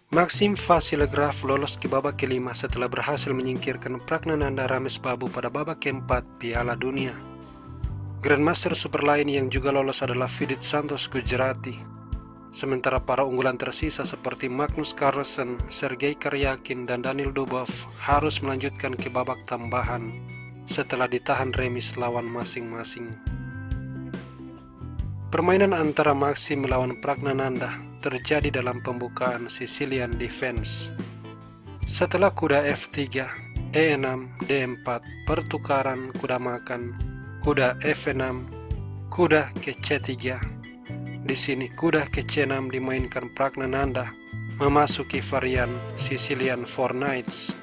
Maxim Vasilograph lolos ke babak kelima setelah berhasil menyingkirkan Pragnanandha Ramesbabu pada babak keempat Piala Dunia. Grandmaster super lain yang juga lolos adalah Vidit Santos Gujarati. Sementara para unggulan tersisa seperti Magnus Carlsen, Sergei Karyakin, dan Daniil Dubov harus melanjutkan ke babak tambahan setelah ditahan remis lawan masing-masing. Permainan antara Maxim melawan Pragnanandha terjadi dalam pembukaan Sicilian Defense. Setelah kuda F3, E6, D4, pertukaran kuda makan, kuda F6, kuda ke C3. Di sini kuda ke C6 dimainkan Pragnanandha memasuki varian Sicilian Four Knights.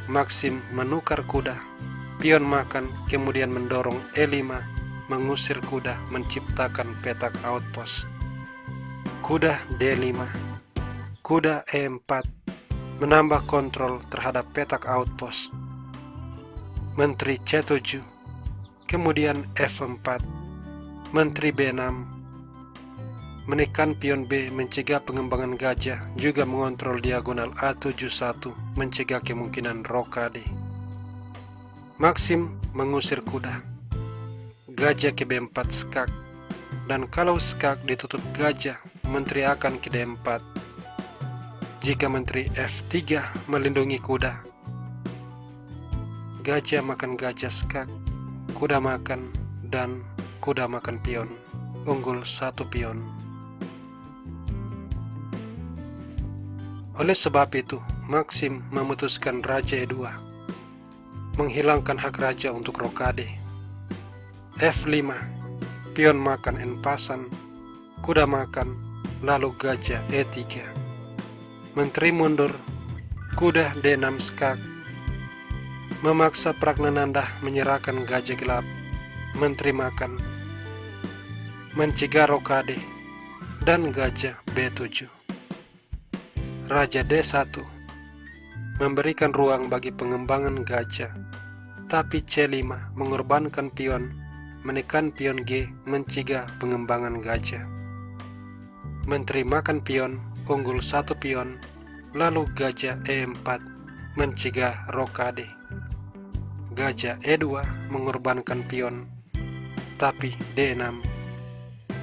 Maxim menukar kuda, pion makan, kemudian mendorong E5, mengusir kuda menciptakan petak outpost. Kuda D5, kuda E4, menambah kontrol terhadap petak outpost. Menteri C7, kemudian F4, Menteri B6, menekan pion B mencegah pengembangan gajah, juga mengontrol diagonal A71 mencegah kemungkinan rokade. Maxim mengusir kuda, gajah ke B4 skak, dan kalau skak ditutup gajah, menteri akan ke D4. Jika menteri F3 melindungi kuda, gajah makan gajah skak, kuda makan, dan kuda makan pion, unggul 1 pion. Oleh sebab itu, Maxim memutuskan Raja E2, menghilangkan hak raja untuk rokade. F5, pion makan en pasan, kuda makan, lalu gajah E3. Menteri mundur, kuda D6 skak, memaksa Pragnanandha menyerahkan gajah gelap. Menteri makan, mencegah rokade, dan gajah B7. Raja D1 memberikan ruang bagi pengembangan gajah, tapi C5 mengorbankan pion, menekan pion G mencegah pengembangan gajah. Menteri makan pion, unggul 1 pion, lalu gajah E4 mencegah rokade. Gajah E2 mengorbankan pion, tapi D6,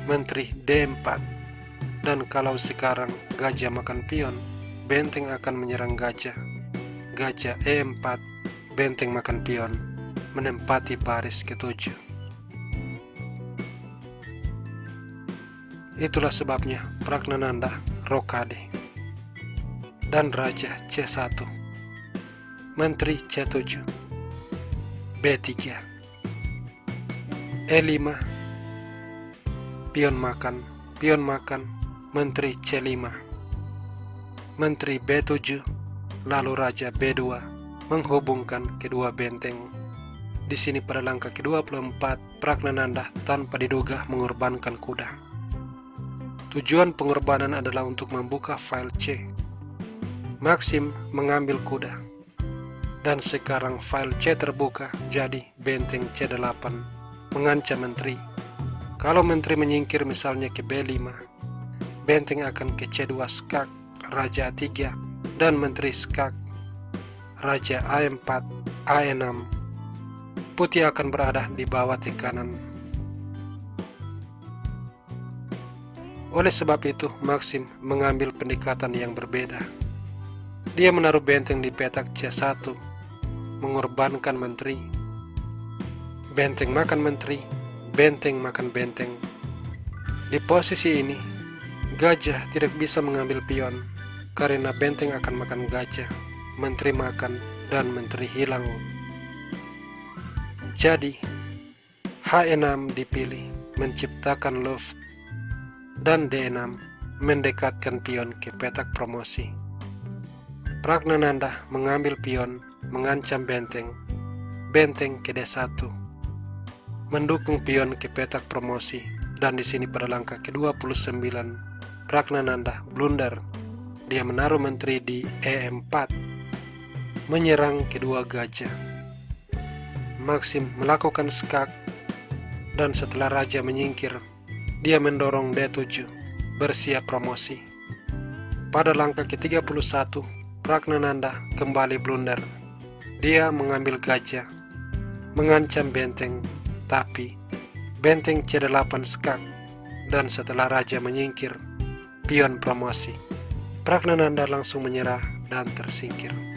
menteri D4, dan kalau sekarang gajah makan pion, benteng akan menyerang gajah. Gajah E4, benteng makan pion, menempati baris ke-7. Itulah sebabnya Pragnanandha rokade. Dan Raja C1, Menteri C7, B3, E5, pion makan, Menteri C5, Menteri B7, lalu Raja B2 menghubungkan kedua benteng. Di sini pada langkah ke-24, Pragnanandha tanpa diduga mengorbankan kuda. Tujuan pengorbanan adalah untuk membuka file C. Maxim mengambil kuda, dan sekarang file C terbuka, jadi benteng C8 mengancam menteri. Kalau menteri menyingkir misalnya ke B5, benteng akan ke C2 skak, Raja A3, dan menteri skak, Raja A4, A6. Putih akan berada di bawah tekanan. Oleh sebab itu, Maxim mengambil pendekatan yang berbeda. Dia menaruh benteng di petak C1, mengorbankan menteri. Benteng makan menteri, benteng makan benteng. Di posisi ini, gajah tidak bisa mengambil pion, karena benteng akan makan gajah, menteri makan, dan menteri hilang. Jadi, H6 dipilih, menciptakan loft, dan D6 mendekatkan pion ke petak promosi. Pragnanandha mengambil pion, mengancam benteng, benteng ke D1, mendukung pion ke petak promosi, dan di sini pada langkah ke-29, Pragnanandha blunder. Dia menaruh menteri di E4, menyerang kedua gajah. Maxim melakukan skak, dan setelah raja menyingkir, dia mendorong D7, bersiap promosi. Pada langkah ke-31, Pragnananda kembali blunder. Dia mengambil gajah, mengancam benteng, tapi benteng C8 skak, dan setelah raja menyingkir, pion promosi. Pragnananda langsung menyerah dan tersingkir.